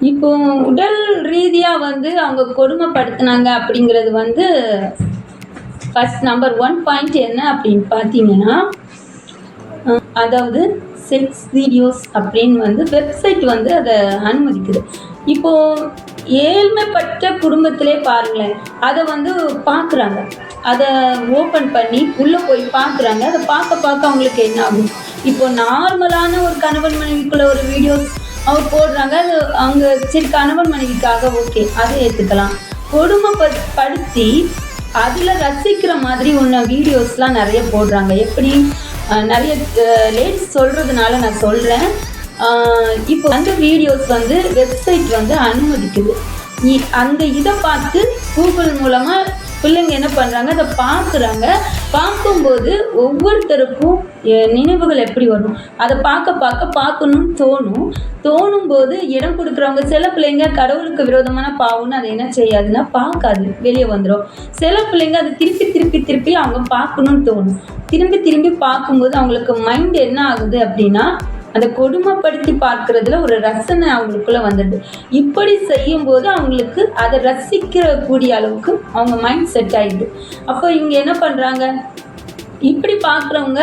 இப்போ உடல் ரீதியாக வந்து அவங்க கொடுமைப்படுத்துனாங்க அப்படிங்கிறது வந்து ஃபர்ஸ்ட் நம்பர் 1 பாயிண்ட் என்ன அப்படின்னு பார்த்தீங்கன்னா, அதாவது செக்ஸ் வீடியோஸ் அப்படின்னு வந்து வெப்சைட் வந்து அதை அனுமதிக்குது. இப்போது ஏழ்மைப்பட்ட குடும்பத்திலே பாருங்களேன், அதை வந்து பார்க்குறாங்க, அதை ஓப்பன் பண்ணி உள்ளே போய் பார்க்குறாங்க. அதை பார்க்க பார்க்க அவங்களுக்கு என்ன ஆகும்? இப்போ நார்மலான ஒரு கணவன் மனைவிக்குள்ள ஒரு வீடியோஸ் அவங்க போடுறாங்க. அது அவங்க சரி கணவன் மனைவிக்காக ஓகே, அதை ஏற்றுக்கலாம். கொடுமைப்படுத்தி அதில் ரசிக்கிற மாதிரி உள்ள வீடியோஸ்லாம் நிறைய போடுறாங்க. எப்படி நிறைய லேடிஸ் சொல்கிறதுனால நான் சொல்கிறேன். இப்போ அந்த வீடியோஸ் வந்து வெப்சைட் வந்து அனுமதிக்குது. அந்த இதை பார்த்து கூகுள் மூலமாக பிள்ளைங்க என்ன பண்ணுறாங்க, அதை பார்க்குறாங்க. பார்க்கும்போது ஒவ்வொருத்தருக்கும் நினைவுகள் எப்படி வரும், அதை பார்க்கணும்னு தோணும்போது இடம் கொடுக்குறவங்க, சில பிள்ளைங்க கடவுளுக்கு விரோதமான பாவம்னு அதை என்ன செய்யாதுன்னா பார்க்காது, வெளியே வந்துடும். சில பிள்ளைங்க அதை திருப்பி அவங்க பார்க்கணும்னு தோணும். திரும்பி பார்க்கும்போது அவங்களுக்கு மைண்ட் என்ன ஆகுது அப்படின்னா, அந்த கொடுமைப்படுத்தி பார்க்கறதுல ஒரு ரசனை அவங்களுக்குள்ள வந்துடுது. இப்படி செய்யும்போது அவங்களுக்கு அதை ரசிக்கக்கூடிய அளவுக்கு அவங்க மைண்ட் செட் ஆயிடுது. அப்போ இவங்க என்ன பண்ணுறாங்க, இப்படி பார்க்குறவங்க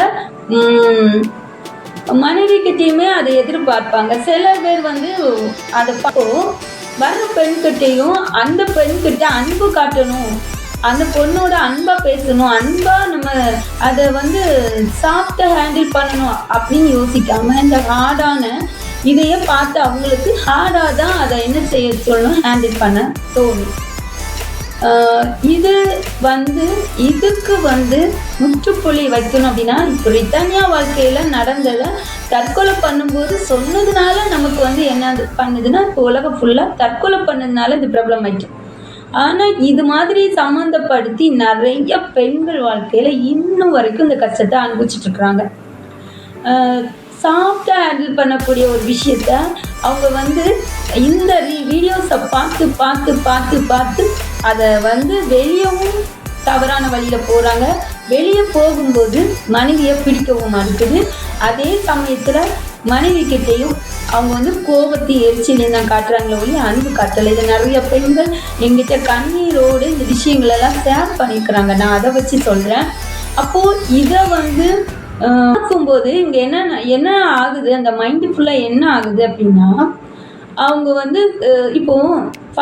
மனைவிக்கிட்டையுமே அதை எதிர்பார்ப்பாங்க. சில பேர் வந்து அதை வர்ற பெண்கிட்டையும் அந்த பெண்கிட்ட அன்பு காட்டணும், அந்த பொண்ணோட அன்பாக பேசணும், அன்பாக நம்ம அதை வந்து சாஃப்டாக ஹேண்டில் பண்ணணும் அப்படின்னு யோசிக்காமல் இந்த ஹார்டான இதையே பார்த்து அவங்களுக்கு ஹார்டாக தான் அதை என்ன செய்ய சொல்லணும், ஹேண்டில் பண்ண தோணும். இது வந்து இதுக்கு வந்து முற்றுப்புள்ளி வைக்கணும் அப்படின்னா, இப்போ ரித்தானியா வாழ்க்கையில் நடந்ததை தற்கொலை பண்ணும்போது சொன்னதுனால நமக்கு வந்து என்ன பண்ணுதுன்னா, இப்போ உலகம் ஃபுல்லாக தற்கொலை பண்ணதுனால இது ப்ராப்ளம் ஆயிடுச்சு. ஆனால் இது மாதிரி சம்மந்தப்படுத்தி நிறைய பெண்கள் வாழ்க்கையில் இன்னும் வரைக்கும் இந்த கஷ்டத்தை அனுபவிச்சுட்ருக்குறாங்க. சாஃப்டாக ஹேண்டில் பண்ணக்கூடிய ஒரு விஷயத்த அவங்க வந்து இந்த வீடியோஸை பார்த்து அதை வந்து வெளியவும் தவறான வழியில் போகிறாங்க. வெளியே போகும்போது மனைவியை பிடிக்கவும் மறுக்குது. அதே சமயத்தில் மனைவிக்கிட்டேயும் அவங்க வந்து கோபத்தை எரிச்சலையும் தான் காட்டுறாங்களே ஒளி அன்பு காட்டலை. இதை நிறைய பெண்கள் எங்கிட்ட கண்ணீரோடு இந்த விஷயங்களெல்லாம் ஷேர் பண்ணியிருக்கிறாங்க. நான் அதை வச்சு சொல்கிறேன். அப்போது இதை வந்து பார்க்கும்போது இங்கே என்ன ஆகுது, அந்த மைண்டு ஃபுல்லாக என்ன ஆகுது அப்படின்னா, அவங்க வந்து இப்போது